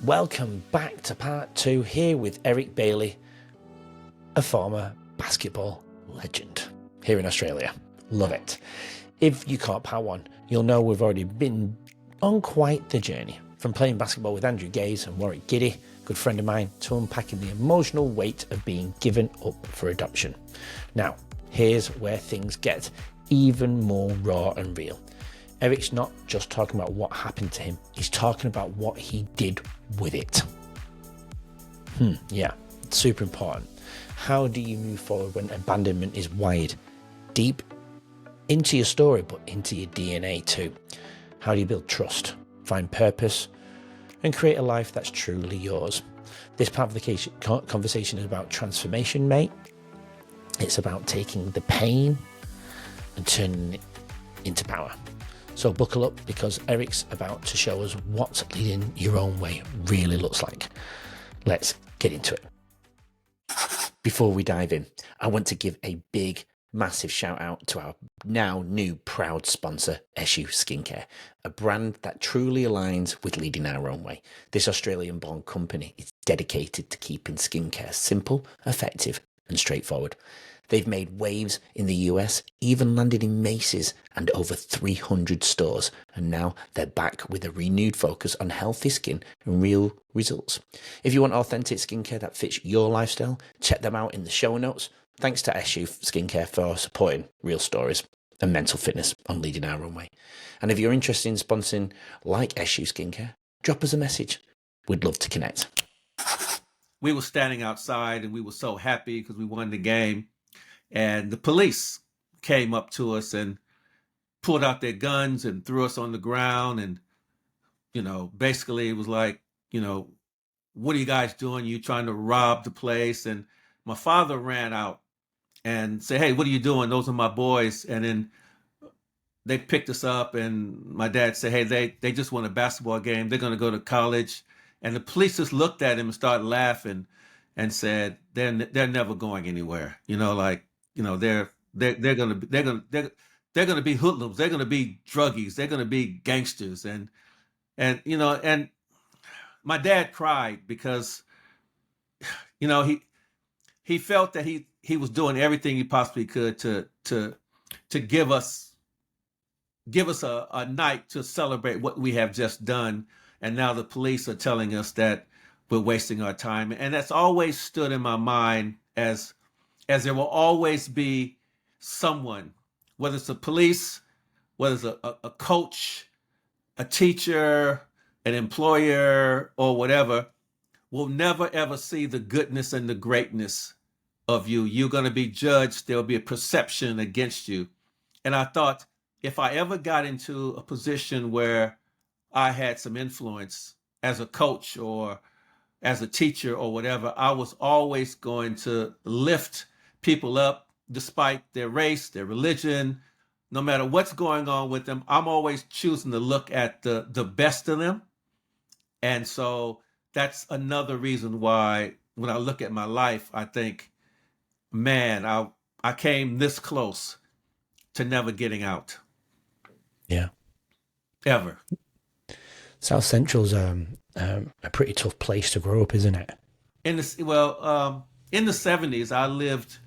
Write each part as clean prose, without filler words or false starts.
Welcome back to part 2 here with Eric Bailey, a former basketball legend here in Australia. Love it. If you caught part 1, you'll know we've already been on quite the journey, from playing basketball with Andrew Gaze and Warwick Giddy, a good friend of mine, to unpacking the emotional weight of being given up for adoption. Now, here's where things get even more raw and real. Eric's not just talking about what happened to him, he's talking about what he did with it. Yeah, super important. How do you move forward when abandonment is wired deep into your story, but into your DNA too? How do you build trust, find purpose, and create a life that's truly yours? This part of the conversation is about transformation, mate. It's about taking the pain and turning it into power. So buckle up, because Eric's about to show us what leading your own way really looks like. Let's get into it. Before we dive in, I want to give a big, massive shout out to our now new proud sponsor, LOOW Skincare, a brand that truly aligns with leading our own way. This Australian-born company is dedicated to keeping skincare simple, effective, and straightforward. They've made waves in the US, even landed in Macy's and over 300 stores, and now they're back with a renewed focus on healthy skin and real results. If you want authentic skincare that fits your lifestyle, check them out in the show notes. Thanks to LOOW Skincare for supporting real stories and mental fitness on leading our own way. And if you're interested in sponsoring like LOOW Skincare, drop us a message. We'd love to connect. We were standing outside and we were so happy because we won the game. And the police came up to us and pulled out their guns and threw us on the ground. And, basically it was like, what are you guys doing? You trying to rob the place? And my father ran out and said, hey, what are you doing? Those are my boys. And then they picked us up, and my dad said, hey, they just won a basketball game. They're going to go to college. And the police just looked at him and started laughing and said, they're never going anywhere. They're gonna be hoodlums. They're gonna be druggies. They're gonna be gangsters. And my dad cried because he felt that he was doing everything he possibly could to give us a night to celebrate what we have just done. And now the police are telling us that we're wasting our time. And that's always stood in my mind as there will always be someone, whether it's the police, whether it's a coach, a teacher, an employer, or whatever, will never ever see the goodness and the greatness of you. You're going to be judged. There'll be a perception against you. And I thought, if I ever got into a position where I had some influence as a coach or as a teacher or whatever, I was always going to lift people up despite their race, their religion, no matter what's going on with them. I'm always choosing to look at the best of them. And so that's another reason why when I look at my life, I think, man, I came this close to never getting out. Yeah. Ever. South Central's a pretty tough place to grow up, isn't it? In the 70s, I lived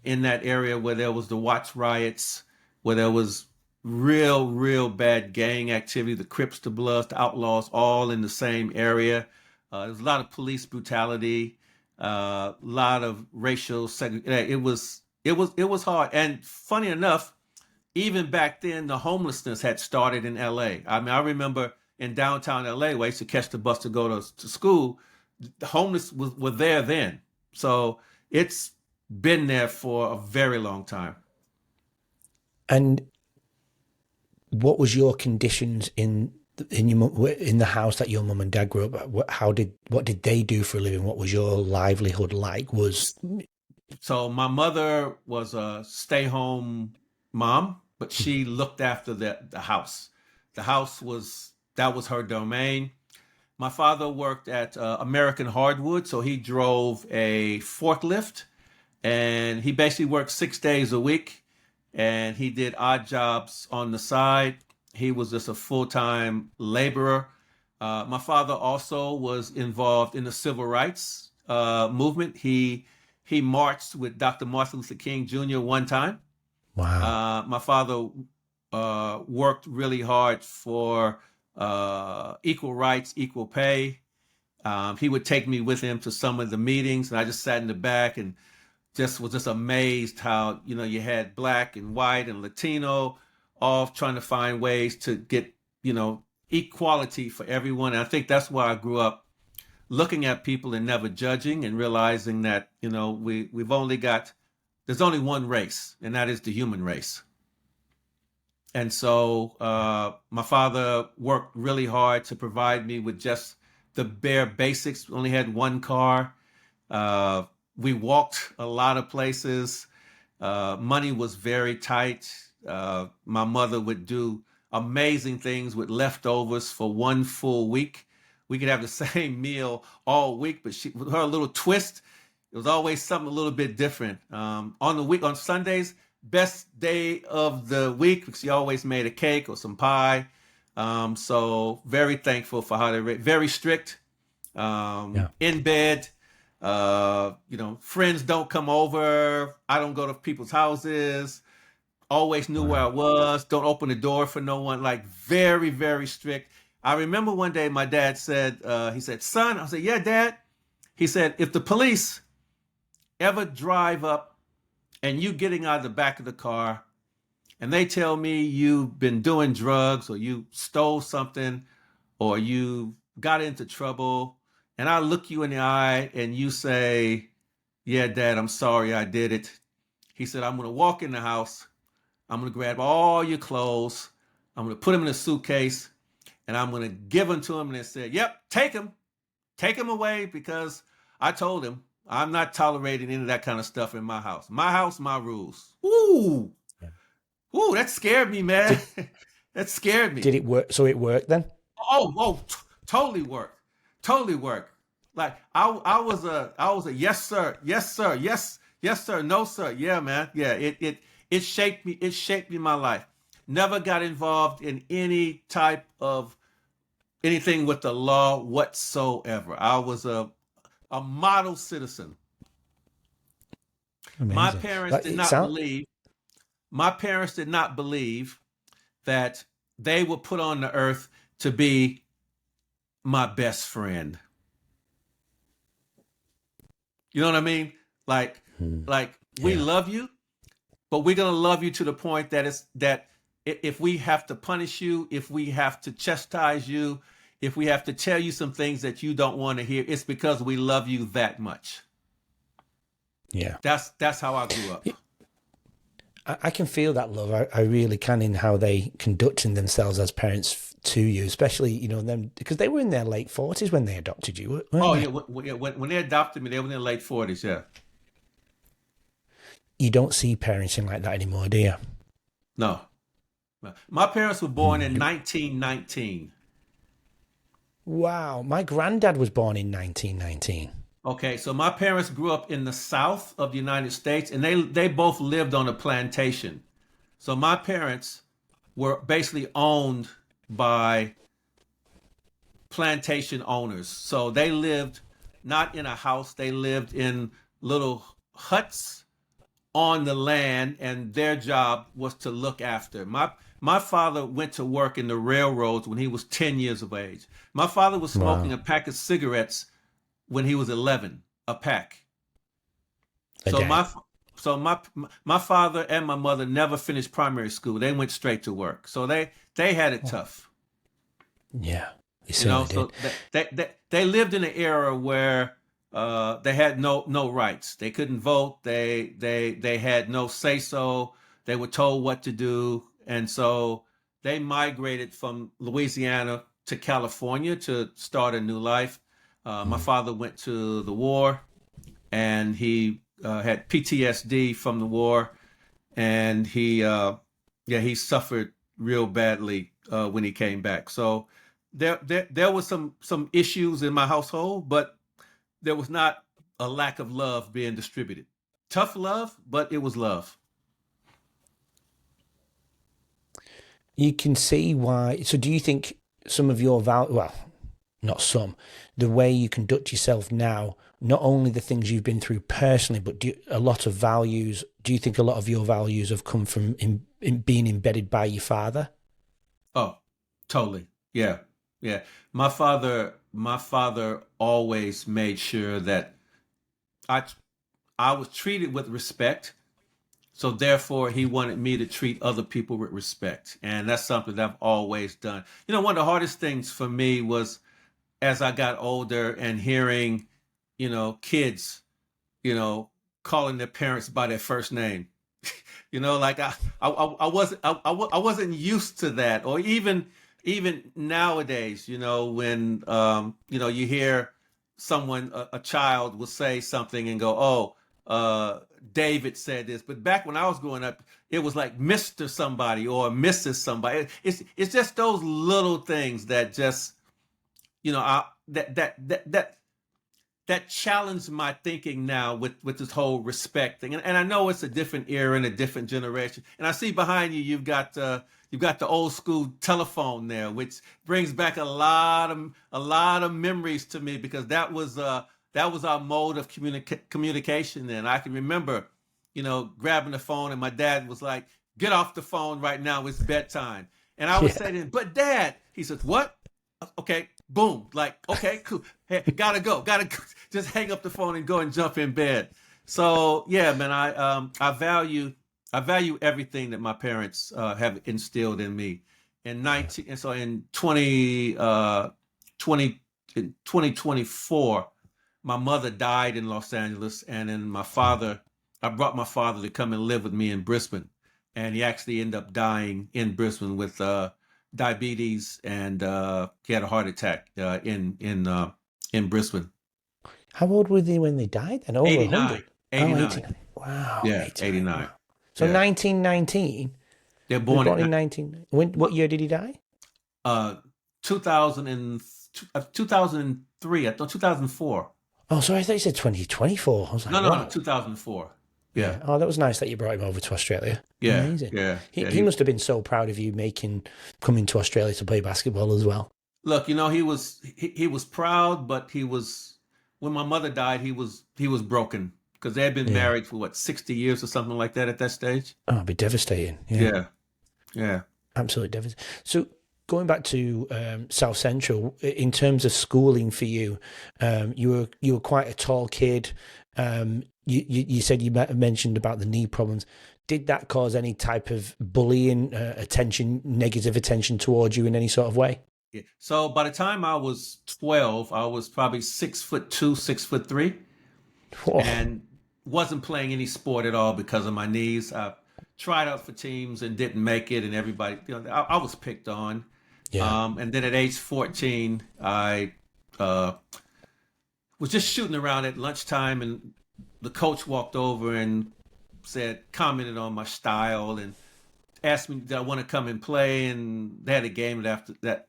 in that area where there was the Watts riots, where there was real bad gang activity, the Crips, the Bloods, the Outlaws, all in the same area. There was a lot of police brutality, a lot of racial segregation. It was hard. And funny enough, even back then, the homelessness had started in LA. I mean, I remember in downtown LA, where I used to catch the bus to go to school, the homeless were there then. So it's been there for a very long time. And what was your conditions in the house that your mum and dad grew up at? What did they do for a living? What was your livelihood like? So my mother was a stay-home mom, but she looked after the house. The house was her domain. My father worked at American Hardwood, so he drove a forklift, and he basically worked 6 days a week, and he did odd jobs on the side. He was just a full-time laborer. My father also was involved in the civil rights movement. He marched with Dr. Martin Luther King Jr. one time. Wow. My father worked really hard for equal rights, equal pay. He would take me with him to some of the meetings, and I just sat in the back and just was just amazed how you had black and white and Latino all trying to find ways to get equality for everyone. And I think that's why I grew up looking at people and never judging and realizing that we've only got there's only one race, and that is the human race. And so my father worked really hard to provide me with just the bare basics. We only had one car. Uh, we walked a lot of places. Money was very tight. My mother would do amazing things with leftovers for one full week. We could have the same meal all week, but with her little twist, it was always something a little bit different. On Sundays, best day of the week, because she always made a cake or some pie. So very thankful for how they very strict. Yeah. In bed. Friends don't come over. I don't go to people's houses. Always knew where I Wow. was. Don't open the door for no one. Like very, very strict. I remember one day my dad said, he said, son, I said, yeah, dad. He said, if the police ever drive up and you getting out of the back of the car and they tell me you've been doing drugs or you stole something or you got into trouble, and I look you in the eye and you say, yeah, dad, I'm sorry I did it. He said, I'm going to walk in the house. I'm going to grab all your clothes. I'm going to put them in a suitcase and I'm going to give them to him. And they said, yep, take him. Take him away, because I told him I'm not tolerating any of that kind of stuff in my house. My house, my rules. Ooh, Yeah. ooh, that scared me, man. Did That scared me. did it work? So it worked then? Totally worked. Totally worked. Like I was a yes sir, yes sir, yes sir, no sir. Yeah, man. Yeah, it shaped me. It shaped me my life. Never got involved in any type of anything with the law whatsoever. I was a model citizen. My Amazing. parents Like did it not sound. believe. My parents did not believe that they were put on the earth to be my best friend. You know what I mean? Like, Hmm. like we Yeah. love you, but we're gonna love you to the point that if we have to punish you, if we have to chastise you, if we have to tell you some things that you don't want to hear, it's because we love you that much. Yeah. That's how I grew up. I can feel that love. I really can, in how they conducting themselves as parents to you, especially them, because they were in their late 40s when they adopted you, weren't Oh they? yeah, when they adopted me, they were in their late 40s. Yeah, You don't see parenting like that anymore, do you? no, my parents were born in You- 1919. Wow, my granddad was born in 1919. Okay, so my parents grew up in the South of the United States, and they both lived on a plantation. So my parents were basically owned by plantation owners. So they lived not in a house; they lived in little huts on the land, and their job was to look after. My father went to work in the railroads when he was 10 years of age. My father was smoking Wow, a pack of cigarettes when he was 11, a pack. a So day. my father and my mother never finished primary school. They went straight to work. So they had it Oh, tough. yeah, they certainly did. So they lived in an era where they had no rights. They couldn't vote. They had no say so. They were told what to do, and so they migrated from Louisiana to California to start a new life. My Mm. father went to the war, and he had PTSD from the war, and he suffered real badly when he came back. So there was some issues in my household, but there was not a lack of love being distributed. Tough love, but it was love. You can see why. So, do you think some of your well, not some, the way you conduct yourself now, not only the things you've been through personally, but a lot of values, do you think a lot of your values have come from in being embedded by your father? Oh, totally. Yeah. Yeah. My father always made sure that I I was treated with respect. So therefore, he wanted me to treat other people with respect, and that's something that I've always done. One of the hardest things for me was as I got older and hearing, kids, you know, calling their parents by their first name. Like I wasn't I wasn't used to that, or even nowadays, when you hear someone a child will say something and go, oh, David said this, but back when I was growing up, it was like Mr. somebody or Mrs. somebody. It's just those little things that just I that challenged my thinking now with this whole respect thing. And I know it's a different era and a different generation. And I see behind you you've got the old school telephone there, which brings back a lot of memories to me, because that was our mode of communication then. I can remember, grabbing the phone and my dad was like, "Get off the phone right now, it's bedtime." And I would Yeah. say to him, "But Dad," he says, "What?" Okay, boom, like, okay, cool. Hey, gotta go. Just hang up the phone and go and jump in bed. So yeah, man, I value everything that my parents have instilled in me. In 20 in 2024, my mother died in Los Angeles, and then I brought my father to come and live with me in Brisbane, and he actually ended up dying in Brisbane with diabetes, and he had a heart attack in Brisbane. How old were they when they died? And over 89, 100? Oh, 89. 89. Wow, Yeah, 89. 89. Wow. So Yeah, 1919, they're he was born born in at what year did he die? uh 2000 2003. I thought 2004. Oh, sorry, I thought you said 2024. I was like, No, no, no, what? 2004. Yeah, Yeah. Oh, that was nice that you brought him over to Australia. yeah, Amazing. yeah, He yeah. he must have been so proud of you coming to Australia to play basketball as well. Look, he was proud, but he was when my mother died, he was broken, because they had been Yeah. married for what, 60 years or something like that at that stage. Oh, it'd be devastating. Yeah. Yeah, yeah. Absolutely devastating. So going back to South Central, in terms of schooling for you, you were quite a tall kid. You said mentioned about the knee problems. Did that cause any type of bullying, negative attention towards you in any sort of way? Yeah. So by the time I was 12, I was probably 6'2", 6'3", Oh, and wasn't playing any sport at all because of my knees. I tried out for teams and didn't make it, and everybody, I was picked on. yeah. And then at age 14, I uh, was just shooting around at lunchtime, and the coach walked over and commented on my style and asked me did I want to come and play. And they had a game after that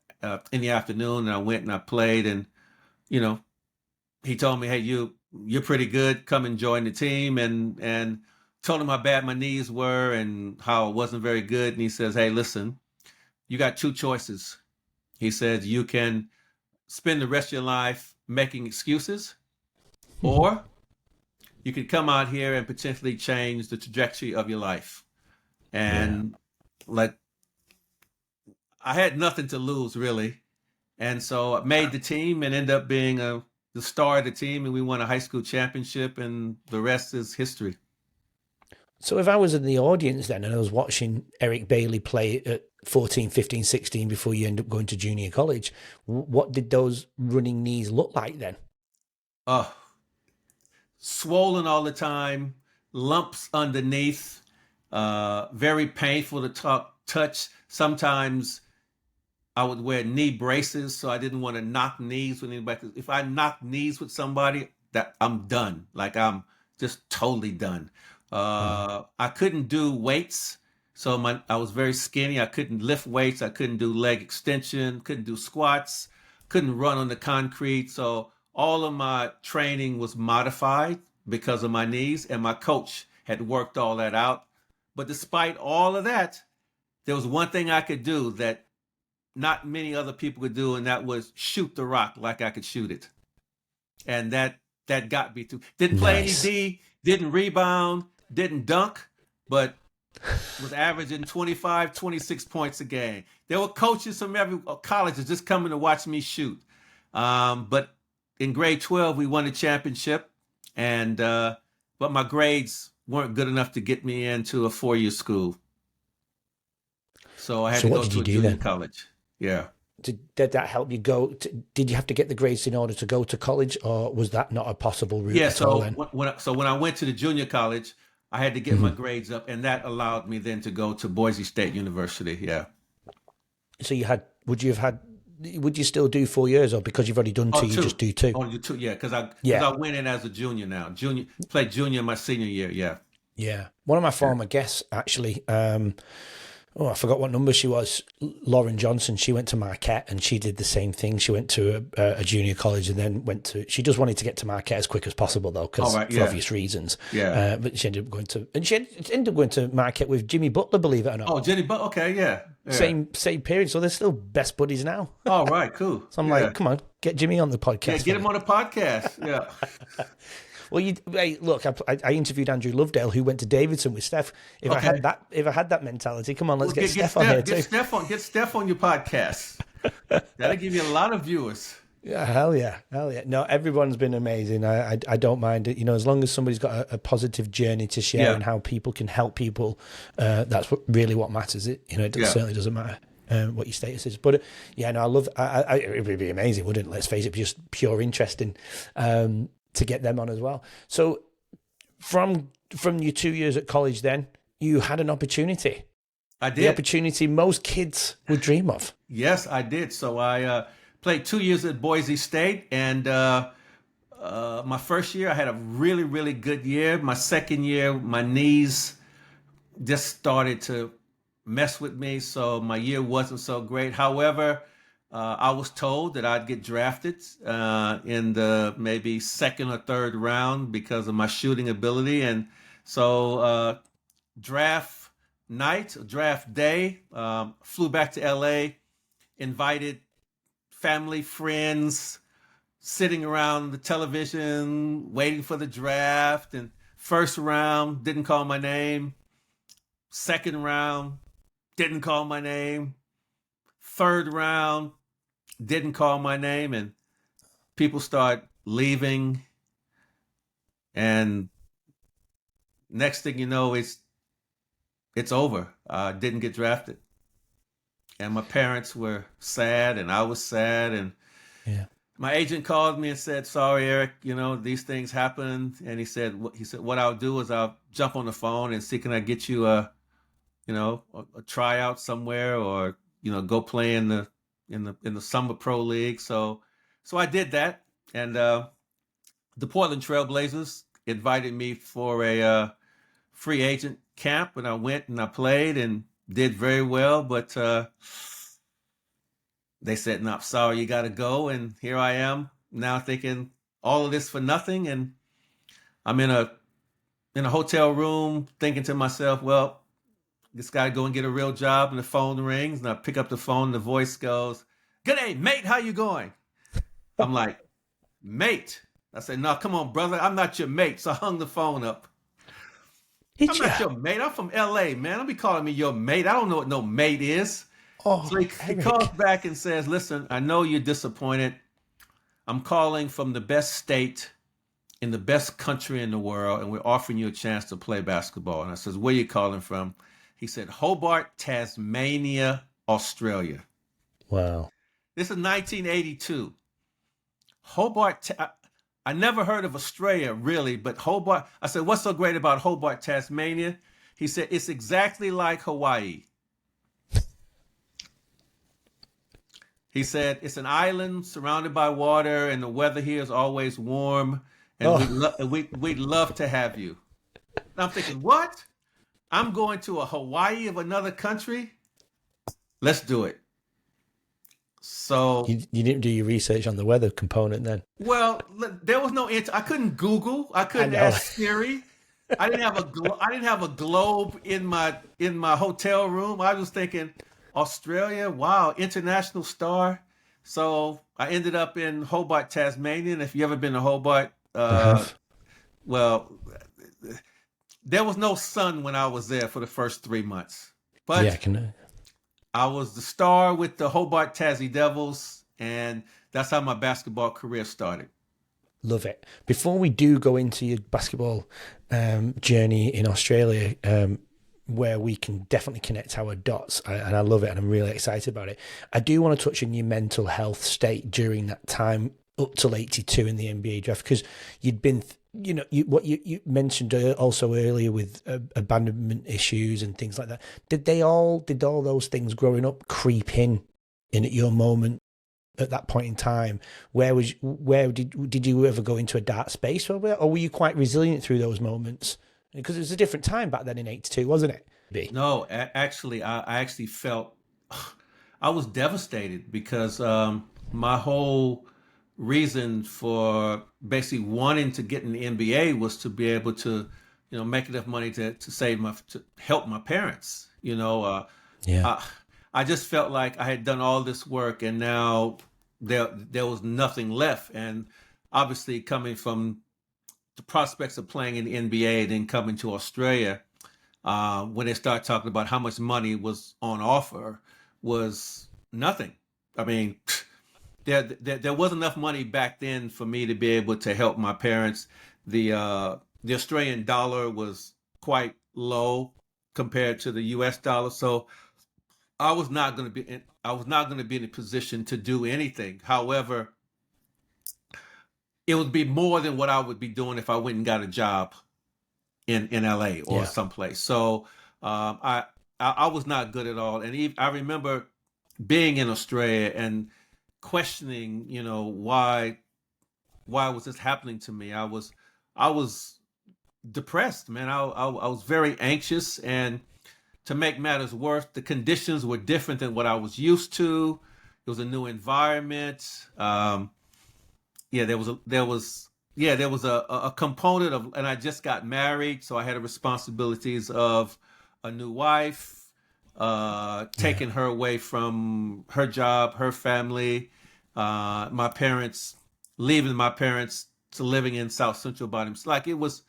in the afternoon, and I went and I played. And you know, he told me, "Hey, you're pretty good. Come and join the team." And told him how bad my knees were and how it wasn't very good. And he says, "Hey, listen, you got two choices." He said, "You can spend the rest of your life making excuses, or you can come out here and potentially change the trajectory of your life." Yeah. And like, I had nothing to lose really. And so I made the team and ended up being the star of the team. And we won a high school championship, and the rest is history. So if I was in the audience then and I was watching Eric Bailey play at 14, 15, 16 before you end up going to junior college, what did those running knees look like then? Uh, Swollen all the time, lumps underneath, very painful to touch. Sometimes I would wear knee braces, so I didn't want to knock knees with anybody. 'Cause if I knock knees with somebody, that I'm done. Like, I'm just totally done. Mm. I couldn't do weights, so I was very skinny. I couldn't lift weights. I couldn't do leg extension. Couldn't do squats. Couldn't run on the concrete. So all of my training was modified because of my knees, and my coach had worked all that out. But despite all of that, there was one thing I could do that not many other people could do, and that was shoot the rock like I could shoot it. And that got me through. Didn't play Nice. any D, didn't rebound, didn't dunk, but was averaging 25, 26 points a game. There were coaches from every colleges just coming to watch me shoot. But in grade 12, we won the championship, and but my grades weren't good enough to get me into a 4-year school. So I had to go to a junior college. Yeah. Did that help you go? Did you have to get the grades in order to go to college, or was that not a possible route? Yeah. At all then? When I went to the junior college, I had to get my grades up, and that allowed me then to go to Boise State University. Yeah. So would you still do 4 years, or because you've already done two, you just do two? Oh, you 2, yeah. Because I went in as a junior now. Played junior my senior year. Yeah. Yeah. One of my former guests, actually, I forgot what number she was, Lauren Johnson. She went to Marquette and she did the same thing. She went to a junior college and then she just wanted to get to Marquette as quick as possible, though, because for obvious reasons. Yeah. But she ended up going to Marquette with Jimmy Butler, believe it or not. Oh, Jimmy Butler. Okay. Yeah. Same period. So they're still best buddies now. Oh, right. Cool. So I'm like, come on, get Jimmy on the podcast. Yeah, get him on the podcast. Yeah. Well, look, I interviewed Andrew Lovedale, who went to Davidson with Steph. If I had that mentality, come on, let's get Steph on here too. Get Steph on your podcast. That'll give you a lot of viewers. Yeah, hell yeah. No, everyone's been amazing. I don't mind it. As long as somebody's got a positive journey to share and how people can help people, that's really what matters. It certainly doesn't matter what your status is. But I love. It would be amazing, wouldn't it? Let's face it, just pure interesting. To get them on as well. So from your 2 years at college, then you had an opportunity. I did. The opportunity most kids would dream of. Yes, I did. So I played 2 years at Boise State, and my first year I had a really, really good year. My second year, my knees just started to mess with me, so my year wasn't so great. However, I was told that I'd get drafted in the maybe second or third round because of my shooting ability. And so draft day, flew back to LA, invited family, friends, sitting around the television, waiting for the draft. And first round, didn't call my name. Second round, didn't call my name. Third round, didn't call my name, and people start leaving. And next thing you know, it's over. I didn't get drafted. And my parents were sad, and I was sad. And my agent called me and said, "Sorry, Eric, these things happen." And he said, "What I'll do is I'll jump on the phone and see, can I get you a tryout somewhere, or go play in the summer pro league." So I did that, and the Portland Trailblazers invited me for a free agent camp, and I went and I played and did very well. But they said, "No, sorry, you got to go." And here I am now thinking all of this for nothing, and I'm in a hotel room thinking to myself, well, this guy go and get a real job, and the phone rings, and I pick up the phone, and the voice goes, "G'day, mate, how you going?" I'm like, "Mate?" I said, "No, come on, brother, I'm not your mate." So I hung the phone up. I'm not your mate. I'm from LA, man. Don't be calling me your mate. I don't know what no mate is. So he calls back and says, "Listen, I know you're disappointed. I'm calling from the best state in the best country in the world, and we're offering you a chance to play basketball." And I says, "Where you calling from?" He said, "Hobart, Tasmania, Australia." Wow. This is 1982. Hobart, I never heard of Australia, really, but Hobart. I said, "What's so great about Hobart, Tasmania?" He said, "It's exactly like Hawaii." He said, "It's an island surrounded by water, and the weather here is always warm, and we'd love to have you." And I'm thinking, what? I'm going to a Hawaii of another country? Let's do it. So you didn't do your research on the weather component then? Well, there was no answer. I couldn't Google. I couldn't ask Siri. I didn't have a globe in my hotel room. I was thinking, Australia, wow, international star. So I ended up in Hobart, Tasmania. And if you ever been to Hobart, I have. well, there was no sun when I was there for the first 3 months. Yeah, I But can. I was the star with the Hobart Tassie Devils, and that's how my basketball career started. Love it. Before we do go into your basketball journey in Australia, where we can definitely connect our dots, and I love it, and I'm really excited about it. I do want to touch on your mental health state during that time up till 82 in the NBA draft, because you'd been, you mentioned also earlier with abandonment issues and things like that. Did all those things growing up creep in at your moment? At that point in time, where did you ever go into a dark space, or were you quite resilient through those moments? Because it was a different time back then in '82, wasn't it? No, actually, I actually felt I was devastated because my whole reason for basically wanting to get in the NBA was to be able to, make enough money to save to help my parents. Yeah, I I just felt like I had done all this work and now there was nothing left. And obviously, coming from the prospects of playing in the NBA and then coming to Australia, when they start talking about how much money was on offer, was nothing. I mean, there wasn't enough money back then for me to be able to help my parents. The Australian dollar was quite low compared to the U.S. dollar, so I was not going to be in a position to do anything. However, it would be more than what I would be doing if I went and got a job in LA or yeah, someplace. So I was not good at all, and I remember being in Australia and questioning, why was this happening to me? I was depressed, man. I was very anxious, and to make matters worse, the conditions were different than what I was used to. It was a new environment. Yeah, there was a component of, and I just got married, so I had the responsibilities of a new wife, yeah. taking her away from her job, her family, my parents, leaving my parents to living in South Central by themselves. Like it was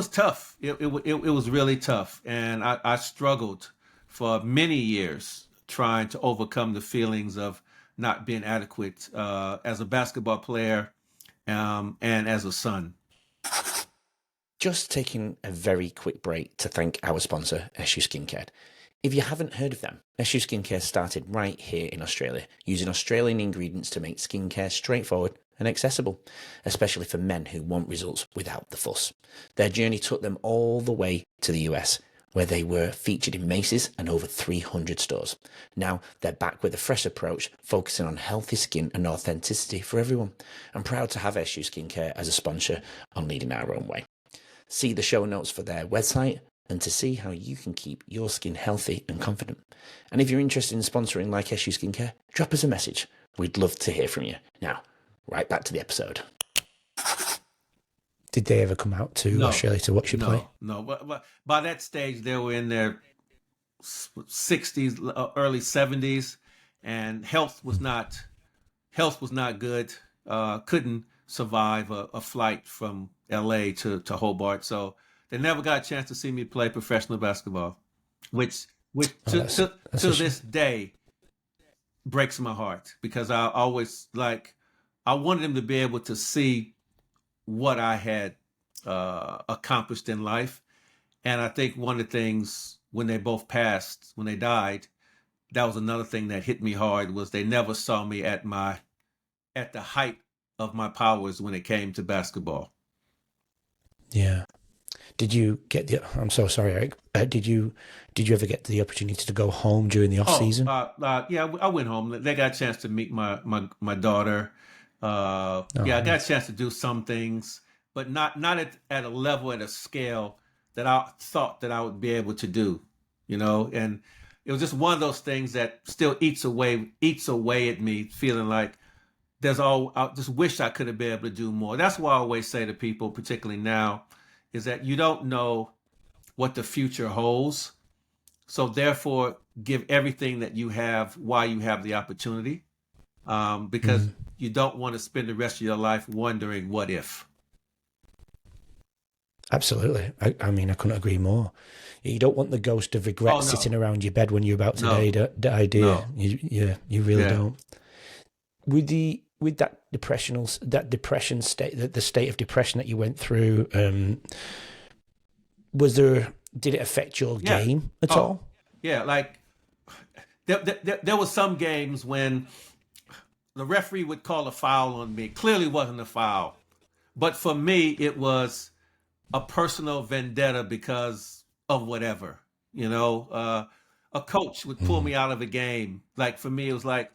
tough. It was really tough, and I struggled for many years trying to overcome the feelings of not being adequate as a basketball player and as a son. Just taking a very quick break to thank our sponsor, SU Skincare. If you haven't heard of them, SU Skincare started right here in Australia, using Australian ingredients to make skincare straightforward and accessible, especially for men who want results without the fuss. Their journey took them all the way to the US, where they were featured in Macy's and over 300 stores. Now they're back with a fresh approach, focusing on healthy skin and authenticity for everyone. I'm proud to have SU Skincare as a sponsor on Leading Our Own Way. See the show notes for their website and to see how you can keep your skin healthy and confident. And if you're interested in sponsoring like SU Skincare, drop us a message. We'd love to hear from you. Now, right back to the episode. Did they ever come out to No, Australia to watch you play? no. But by that stage, they were in their 60s, early 70s, and health was not good. Couldn't survive a flight from LA to Hobart, so they never got a chance to see me play professional basketball, which Oh, that's to a shame. this day breaks my heart because I always I wanted them to be able to see what I had accomplished in life, and I think one of the things when they both passed, when they died, that was another thing that hit me hard was they never saw me at the height of my powers when it came to basketball. Yeah. Did you get the? I'm so sorry, Eric. Did you ever get the opportunity to go home during the off Oh, season? yeah, I went home. They got a chance to meet my daughter. Oh, Yeah, I got a nice. chance to do some things, but not at a level, at a scale that I thought that I would be able to do. And it was just one of those things that still eats away at me, feeling like I just wish I could have been able to do more. That's why I always say to people, particularly now, is that you don't know what the future holds. So therefore, give everything that you have while you have the opportunity, because Mm. you don't want to spend the rest of your life wondering what if. Absolutely. I mean, I couldn't agree more. You don't want the ghost of Oh regret no, sitting around your bed when you're about to no, die, do you? no. You really Yeah, don't. With that depression state, the state of depression that you went through, did it affect your yeah. game at Oh, all? yeah. Like there was some games when the referee would call a foul on me. Clearly wasn't a foul, but for me it was a personal vendetta because of whatever. You know, a coach would pull Mm. me out of a game. Like for me, it was like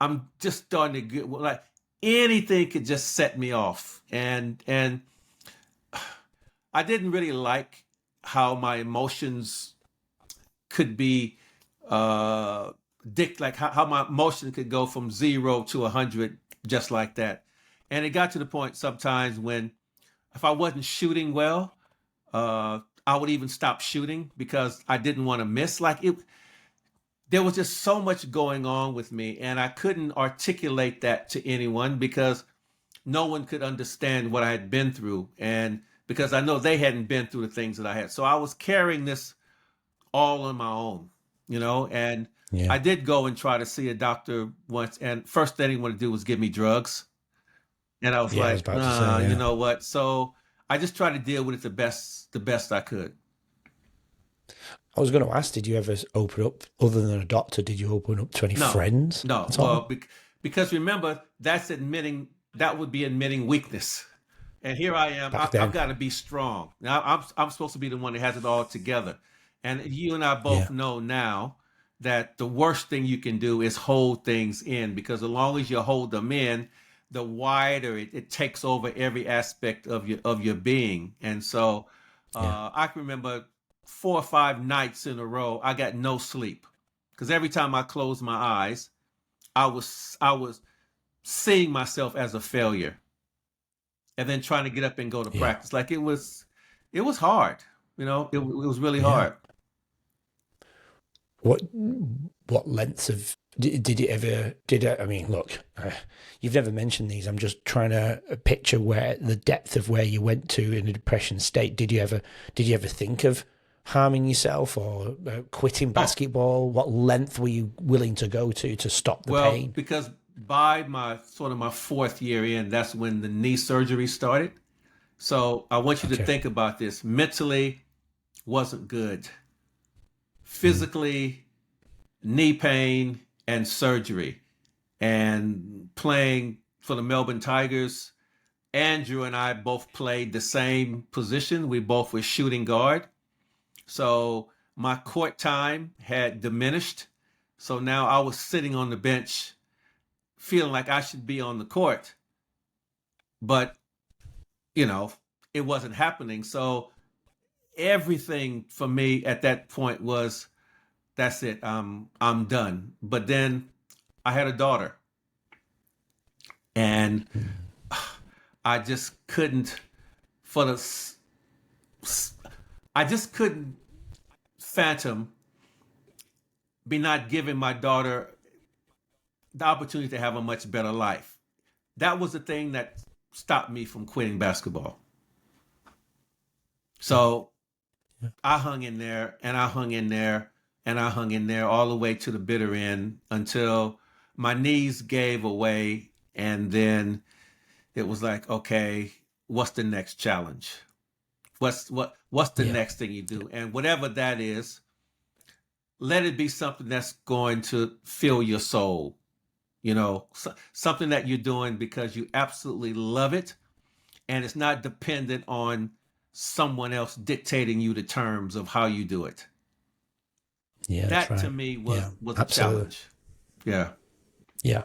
I'm just starting to get like anything could just set me off, and I didn't really like how my emotions could be uh like how my emotion could go from 0 to 100 just like that. And it got to the point sometimes when if I wasn't shooting well, I would even stop shooting because I didn't want to miss. Like it, there was just so much going on with me, and I couldn't articulate that to anyone because no one could understand what I had been through, and because I know they hadn't been through the things that I had. So I was carrying this all on my own, you know. And Yeah. I did go and try to see a doctor once, and first thing he wanted to do was give me drugs, and I was Yeah, I was like, about to nah, say, you yeah. know what? So I just tried to deal with it the best I could. I was going to ask, did you ever open up, other than a doctor, did you open up to any No, friends no. at Well, all? because remember, that's admitting that would be admitting weakness. And here I am. Back I've then? got to be strong. Now I'm supposed to be the one that has it all together. And you and I both Yeah. know now that the worst thing you can do is hold things in because as long as you hold them in, the wider it takes over every aspect of your being. And so Yeah. I can remember 4 or 5 nights in a row I got no sleep because every time I closed my eyes, I was seeing myself as a failure and then trying to get up and go to Yeah. practice. Like it was hard. You know, it was really Yeah. hard. What what lengths of did it ever did it, I mean, look, you've never mentioned these. I'm just trying to picture where the depth of where you went to in a depression state. Did you ever think of harming yourself or quitting Oh, basketball? What length were you willing to go to stop the well, pain? because by my sort of my fourth year in, that's when the knee surgery started. So I want you to Okay. think about this. Mentally wasn't good. Mm. Physically, knee pain and surgery. And playing for the Melbourne Tigers, Andrew and I both played the same position. We both were shooting guard. So my court time had diminished. So now I was sitting on the bench feeling like I should be on the court, but you know, it wasn't happening. So everything for me at that point was that's it. I'm done. But then I had a daughter and I just couldn't for the I just couldn't fathom be not giving my daughter the opportunity to have a much better life. That was the thing that stopped me from quitting basketball. Yeah. So Yeah. I hung in there and I hung in there and I hung in there all the way to the bitter end until my knees gave away. And then it was like, okay, what's the next challenge? What's the Yeah. next thing you do? And whatever that is, let it be something that's going to fill your soul. You know, something that you're doing because you absolutely love it and it's not dependent on someone else dictating you the terms of how you do it. Yeah, that's That to right. me was Yeah, was a absolutely. challenge. Yeah. Yeah.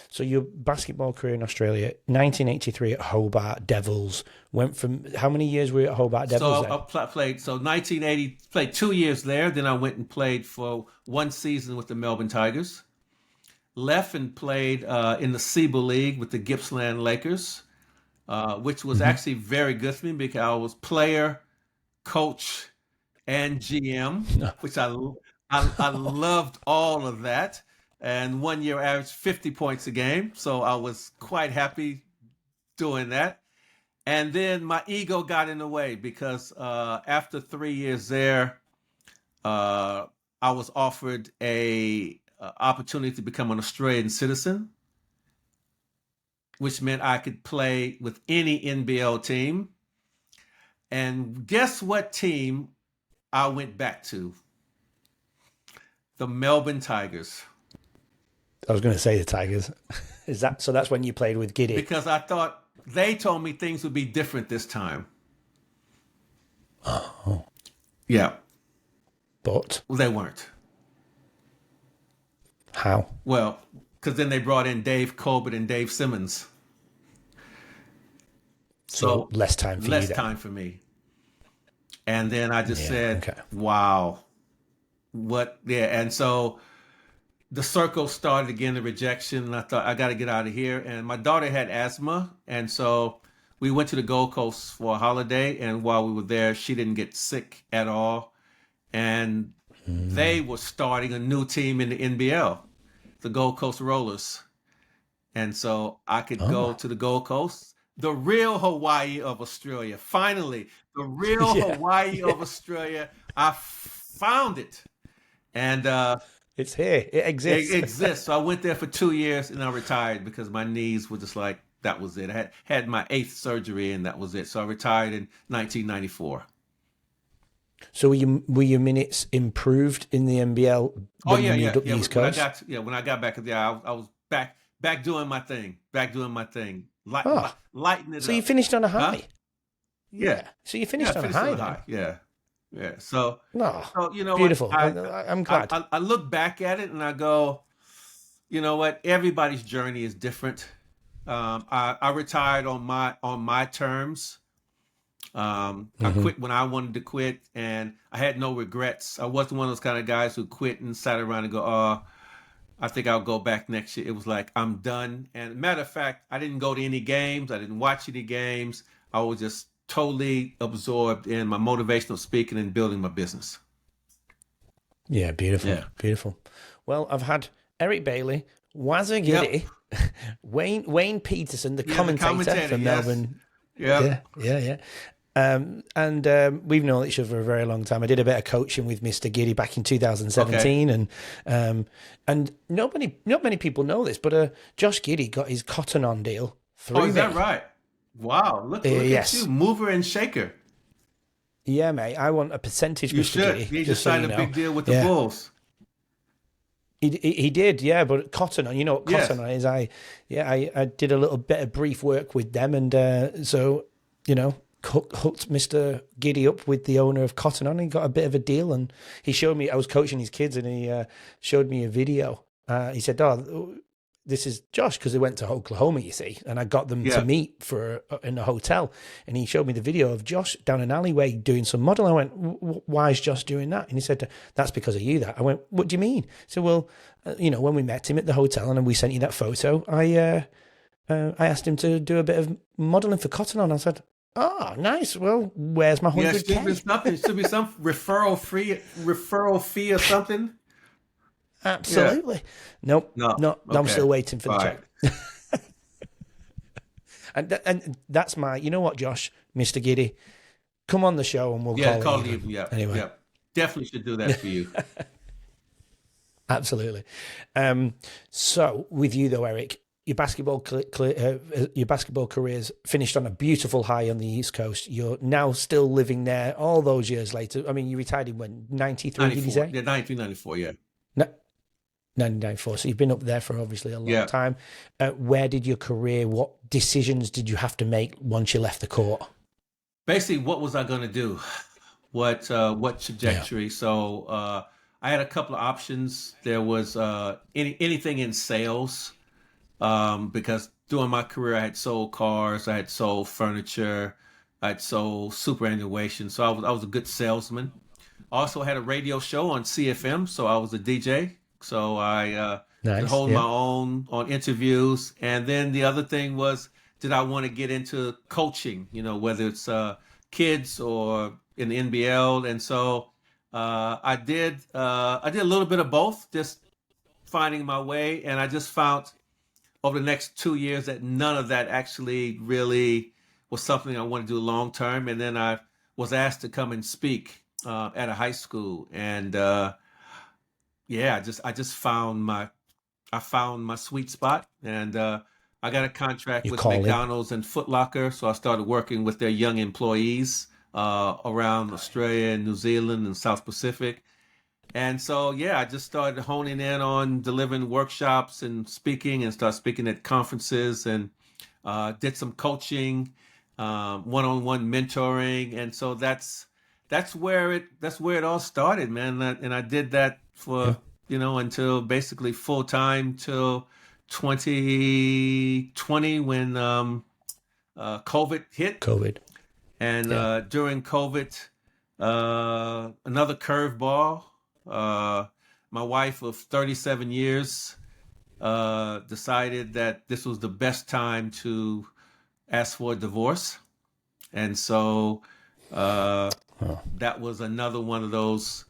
So your basketball career in Australia, 1983 at Hobart Devils, went from how many years were you at Hobart Devils So then? I played 1980 played 2 years there. Then I went and played for one season with the Melbourne Tigers. Left and played in the SEBA League with the Gippsland Lakers, which was Hmm. actually very good for me because I was player, coach, and GM, which I loved all of that. And one year I averaged 50 points a game, so I was quite happy doing that. And then my ego got in the way because after 3 years there, I was offered a opportunity to become an Australian citizen, which meant I could play with any NBL team. And guess what team I went back to? The Melbourne Tigers. I was going to say the Tigers. Is that so? That's when you played with Giddy. Because I thought they told me things would be different this time. Oh, Yeah. but Well, they weren't. how? Well, because then they brought in Dave Colbert and Dave Simmons. So less time for you. Less Then. time for me. And then I just Yeah, said, okay. wow. What? Yeah. And so the circle started again, the rejection. And I thought, I got to get out of here. And my daughter had asthma. And so we went to the Gold Coast for a holiday. And while we were there, she didn't get sick at all. And they were starting a new team in the NBL, the Gold Coast Rollers. And so I could go to the Gold Coast, the real Hawaii of Australia. Finally, the real Hawaii of Australia. I found it. And It's here. It exists. it exists. So I went there for 2 years and I retired because my knees were just like, that was it. I had my 8th surgery and that was it. So I retired in 1994. So were your minutes improved in the NBL when you moved up the East Coast? When I got back there, I was back doing my thing, lighting it up. So you finished on a high. Huh? Yeah. So you finished on a high. Yeah. Yeah. So you know, beautiful. what? I'm glad. I look back at it and I go, you know what? Everybody's journey is different. I retired on my terms. I quit when I wanted to quit, and I had no regrets. I wasn't one of those kind of guys who quit and sat around and go, "Oh, I think I'll go back next year." It was like, I'm done. And matter of fact, I didn't go to any games. I didn't watch any games. I was just totally absorbed in my motivational speaking and building my business. Yeah, beautiful. Yeah. Beautiful. Well, I've had Eric Bailey, Wazza Giddy, Wayne Peterson, the commentator for Melbourne. Yeah. And we've known each other for a very long time. I did a bit of coaching with Mr. Giddy back in 2017, and not many people know this, but Josh Giddy got his Cotton On deal through me. Oh, is that right? Wow! Look at you, mover and shaker. Yeah, mate. I want a percentage. You Mr. should. Giddy, He just signed a big deal with the Bulls. He did, yeah. But Cotton On, you know what Cotton On is? I did a little bit of brief work with them, and so hooked Mr. Giddy up with the owner of Cotton On. He got a bit of a deal, and he showed me. I was coaching his kids, and he showed me a video. He said, "Oh, this is Josh," because they went to Oklahoma, you see, and I got them to meet in a hotel. And he showed me the video of Josh down an alleyway doing some model. I went, "Why is Josh doing that?" And he said, "That's because of you." That I went, "What do you mean?" He said, "Well, when we met him at the hotel and we sent you that photo, I asked him to do a bit of modeling for Cotton On." I said, "Oh, nice. Well, where's my 100K?" There should be some referral fee or something. Absolutely. Yeah. Nope. No. Okay. I'm still waiting for the check. and that's my. You know what, Josh, Mr. Giddy, come on the show and we'll call you. Yeah. Anyway, definitely should do that for you. Absolutely. So with you though, Eric, your basketball career's finished on a beautiful high on the East Coast. You're now still living there all those years later. I mean, you retired in when, 93, did you say? Yeah, 1994, yeah. 1994. So you've been up there for obviously a long time. Where did your career, what decisions did you have to make once you left the court? Basically, what was I going to do? What trajectory? Yeah. So I had a couple of options. There was anything in sales, because during my career, I had sold cars, I had sold furniture, I had sold superannuation. So I was a good salesman. Also had a radio show on CFM, so I was a DJ. So I could hold my own on interviews. And then the other thing was, did I want to get into coaching, whether it's kids or in the NBL? And so I did a little bit of both, just finding my way, and I just found over the next 2 years that none of that actually really was something I wanted to do long term. And then I was asked to come and speak at a high school, and yeah, I just found my I found my sweet spot, and I got a contract Your with calling. McDonald's and Foot Locker, so I started working with their young employees around Australia and New Zealand and South Pacific. And so, yeah, I just started honing in on delivering workshops and speaking, and started speaking at conferences, and did some coaching, one-on-one mentoring, and so that's where it all started, man. And I did that Yeah. for until basically full time till 2020 when COVID hit, COVID. and Yeah. during COVID, another curveball. Uh, my wife of 37 years decided that this was the best time to ask for a divorce. And so Oh, that was another one of those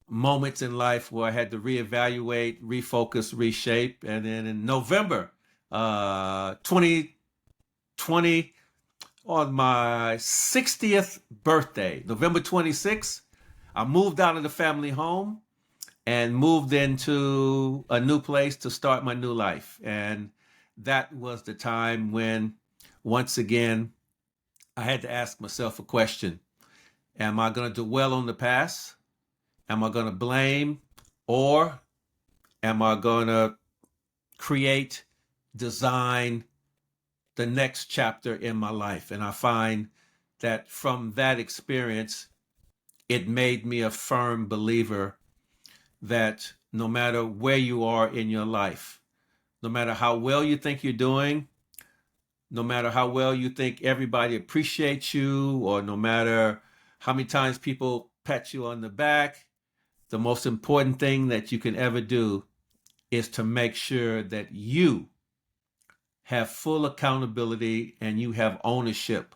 moments in life where I had to reevaluate, refocus, reshape. And then in November 2020, on my 60th birthday, November 26th, I moved out of the family home and moved into a new place to start my new life. And that was the time when, once again, I had to ask myself a question. Am I going to dwell on the past? Am I going to blame? Or am I going to create, design the next chapter in my life? And I find that from that experience, it made me a firm believer that no matter where you are in your life, no matter how well you think you're doing, no matter how well you think everybody appreciates you, or no matter how many times people pat you on the back, the most important thing that you can ever do is to make sure that you have full accountability and you have ownership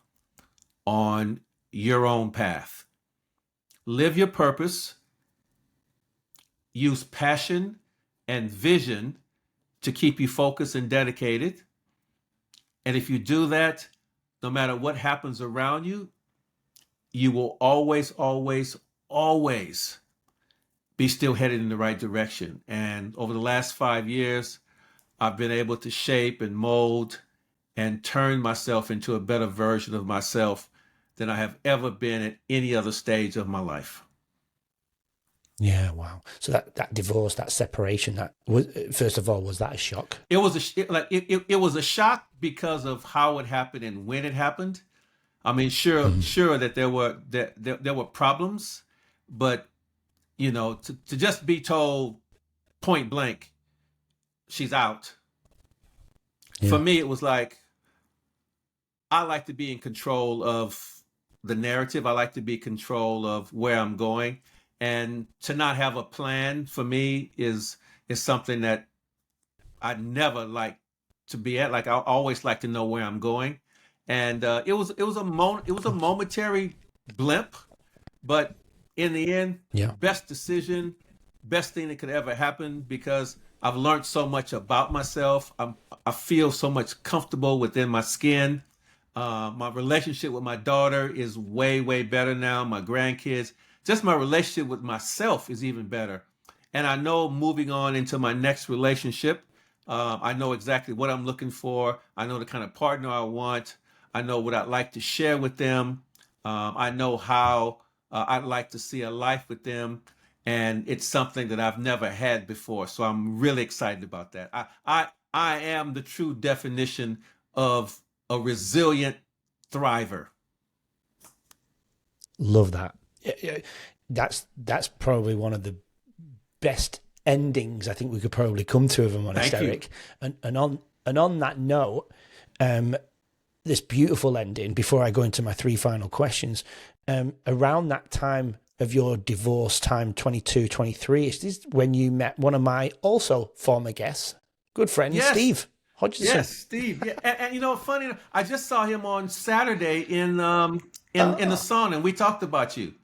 on your own path. Live your purpose, use passion and vision to keep you focused and dedicated. And if you do that, no matter what happens around you, you will always, always, always be still headed in the right direction. And over the last 5 years, I've been able to shape and mold and turn myself into a better version of myself than I have ever been at any other stage of my life. Yeah. Wow. So that divorce, that separation, that was, first of all, was that a shock? It was it was a shock because of how it happened and when it happened. I mean, Mhm. sure that there were problems, but to just be told point blank, she's out. For Yeah. me, it was like, I like to be in control of the narrative. I like to be in control of where I'm going, and to not have a plan for me is something that I never like to be at. Like, I always like to know where I'm going, and it was Of a course. momentary blimp, but in the end, Yeah. best decision, best thing that could ever happen, because I've learned so much about myself. I feel so much comfortable within my skin. My relationship with my daughter is way, way better now. My grandkids, just my relationship with myself is even better. And I know moving on into my next relationship, I know exactly what I'm looking for. I know the kind of partner I want. I know what I'd like to share with them. I know how I'd like to see a life with them. And it's something that I've never had before. So I'm really excited about that. I am the true definition of a resilient thriver. Love that. Yeah, yeah. That's probably one of the best endings I think we could probably come to, if I'm honest, Thank you. Eric. And on that note, um, this beautiful ending, before I go into my three final questions, around that time of your divorce time, 22, 23, is this when you met one of my also former guests, good friend, Yes, Steve Hodgson? yes, Steve. Yeah, and funny, I just saw him on Saturday in the Ah, sauna, and we talked about you.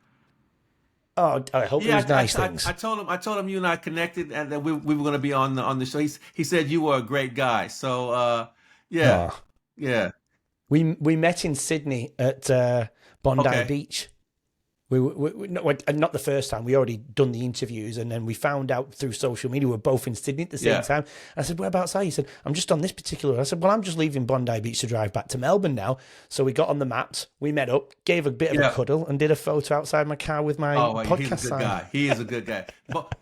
Oh, I hope it was nice things. I told him you and I connected, and that we were going to be on the show. He said you were a great guy. So yeah, Oh, yeah, we met in Sydney at Bondi okay, Beach. We not the first time. We already done the interviews, and then we found out through social media we're both in Sydney at the same yeah, time. I said, "Whereabouts are you?" He said, "I'm just on this particular." I said, "Well, I'm just leaving Bondi Beach to drive back to Melbourne now." So we got on the maps, we met up, gave a bit of a yeah. cuddle, and did a photo outside my car with my Oh, well, he's a podcast good sign. guy. He is a good guy.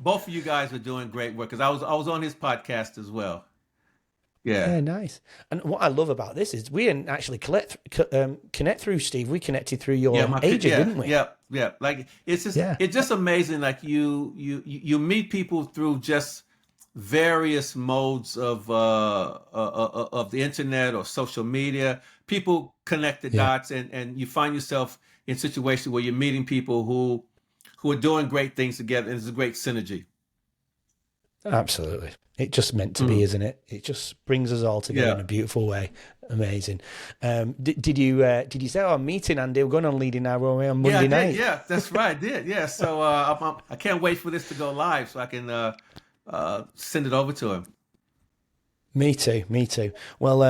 Both of you guys are doing great work because I was on his podcast as well. Yeah. Yeah, nice. And what I love about this is we didn't actually connect through Steve. We connected through Yeah, your agent, didn't we? yeah. Like Yeah, it's just amazing. Like you meet people through just various modes of the internet or social media. People connect the yeah, dots, and you find yourself in situations where you're meeting people who are doing great things together, and it's a great synergy. absolutely. It just meant to be, Mm. isn't it? It just brings us all together in Yeah. a beautiful way. Amazing. Did you say, "Oh, I'm meeting Andy. We're going on Leading Our Own Way on Yeah, I Monday did. night"? Yeah, that's right. I did. Yeah. So I can't wait for this to go live so I can send it over to him. Me too. Me too. Well,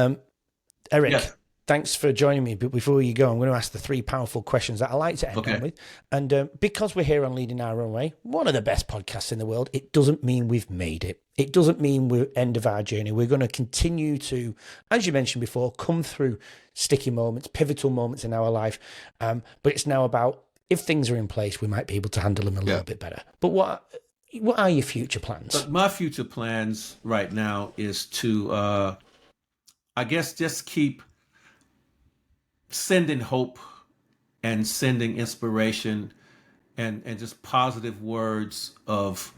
Eric, Yes. thanks for joining me. But before you go, I'm going to ask the three powerful questions that I like to end Okay. on with. And because we're here on Leading Our Own Way, one of the best podcasts in the world, it doesn't mean we've made it. It doesn't mean we're end of our journey. We're going to continue to, as you mentioned before, come through sticky moments, pivotal moments in our life. But it's now about, if things are in place, we might be able to handle them a Yeah. little bit better. But what are your future plans? But my future plans right now is to, I guess, just keep sending hope and sending inspiration and just positive words of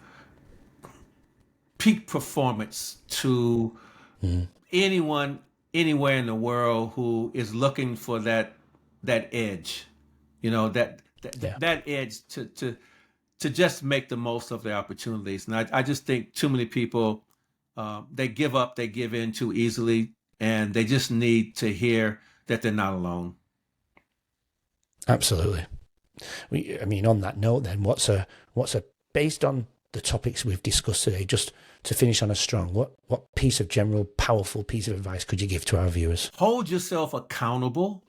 peak performance to anyone anywhere in the world who is looking for that edge, Yeah. that edge to just make the most of their opportunities. And I just think too many people they give up, they give in too easily, and they just need to hear that they're not alone. Absolutely. I mean, on that note, then, what's a based on the topics we've discussed today, just to finish on a strong, what piece of general powerful piece of advice could you give to our viewers? Hold yourself accountable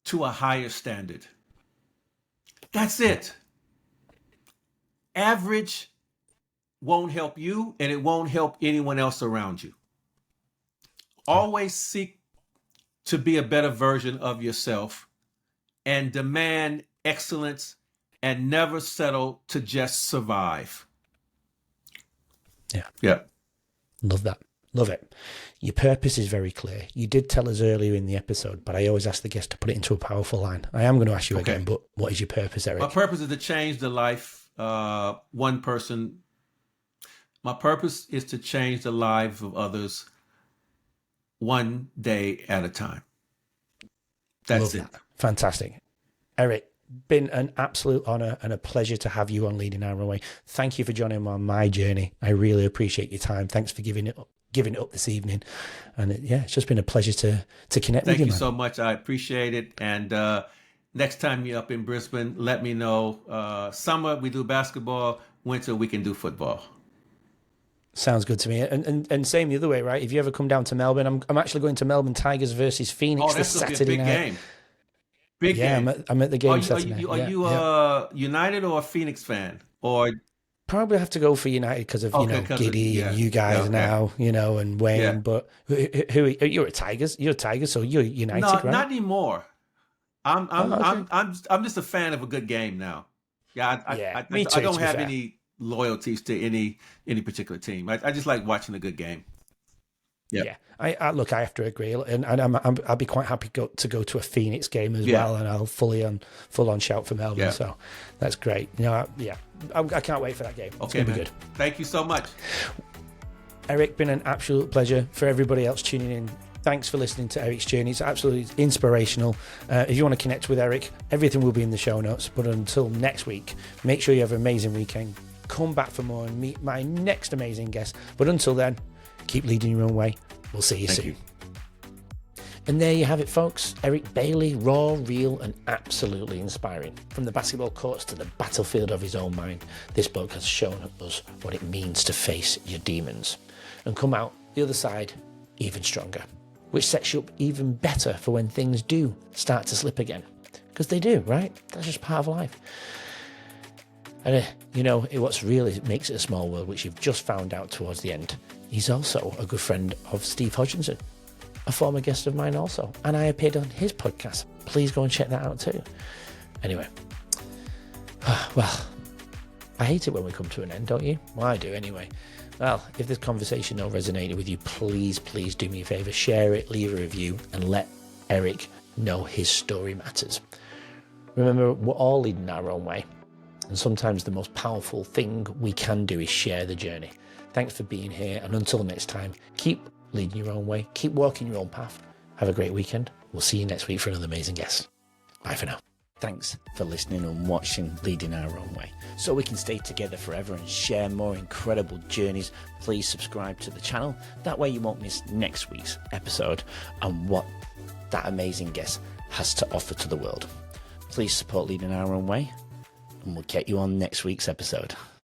to a higher standard. That's it. Average won't help you, and it won't help anyone else around you. Always seek to be a better version of yourself and demand excellence and never settle to just survive. Yeah. Yeah. Love that. Love it. Your purpose is very clear. You did tell us earlier in the episode, but I always ask the guest to put it into a powerful line. I am going to ask you Okay. again, but what is your purpose, Eric? My purpose is to change the life one person. My purpose is to change the lives of others one day at a time. That's Love it. that. Fantastic. Eric, been an absolute honor and a pleasure to have you on Leading Our Own Way. Thank you for joining me on my journey. I really appreciate your time. Thanks for giving it up this evening. And it's just been a pleasure to connect with Thank you, you man. so much. I appreciate it. And next time you're up in Brisbane, let me know. Summer, we do basketball. Winter, we can do football. Sounds good to me. And same the other way, right? If you ever come down to Melbourne, I'm actually going to Melbourne Tigers versus Phoenix Oh, this that's going to be a Saturday big night. game. Big Yeah, game. I'm at the game Are Saturday you, night. are you Yeah. United or a Phoenix fan? Or Probably have to go for United because of, okay, 'cause of, Giddy yeah, and you guys yeah, okay. now, and Wayne. Yeah. But you're a Tigers. You're a Tigers, so you're United, No, right? not anymore. I'm I'm Oh, okay. I'm just a fan of a good game now. Yeah, Yeah, me too, I don't to be have fair. any loyalties to any particular team. I just like watching a good game. Yeah. Yeah, I look, I have to agree, and I'll be quite happy to go to a Phoenix game as Yeah. well, and I'll full on shout for Melbourne. Yeah. So that's great. I can't wait for that game. It's Okay, gonna man. be good. Thank you so much. Eric, been an absolute pleasure. For everybody else tuning in, thanks for listening to Eric's journey. It's absolutely inspirational. If you want to connect with Eric, everything will be in the show notes. But until next week, make sure you have an amazing weekend. Come back for more and meet my next amazing guest. But until then, keep leading your own way. We'll see you Thank soon. you. And there you have it, folks. Eric Bailey, raw, real, and absolutely inspiring. From the basketball courts to the battlefield of his own mind, this bloke has shown us what it means to face your demons and come out the other side even stronger, which sets you up even better for when things do start to slip again. Because they do, right? That's just part of life. And what's really makes it a small world, which you've just found out towards the end, he's also a good friend of Steve Hodgkinson, a former guest of mine also, and I appeared on his podcast. Please go and check that out too. Anyway, well, I hate it when we come to an end, don't you? Well, I do anyway. Well, if this conversation resonated with you, please do me a favour, share it, leave a review, and let Eric know his story matters. Remember, we're all leading our own way, and sometimes the most powerful thing we can do is share the journey. Thanks for being here, and until next time, keep leading your own way, keep walking your own path. Have a great weekend. We'll see you next week for another amazing guest. Bye for now. Thanks for listening and watching Leading Our Own Way. So we can stay together forever and share more incredible journeys, please subscribe to the channel. That way you won't miss next week's episode and what that amazing guest has to offer to the world. Please support Leading Our Own Way, and we'll get you on next week's episode.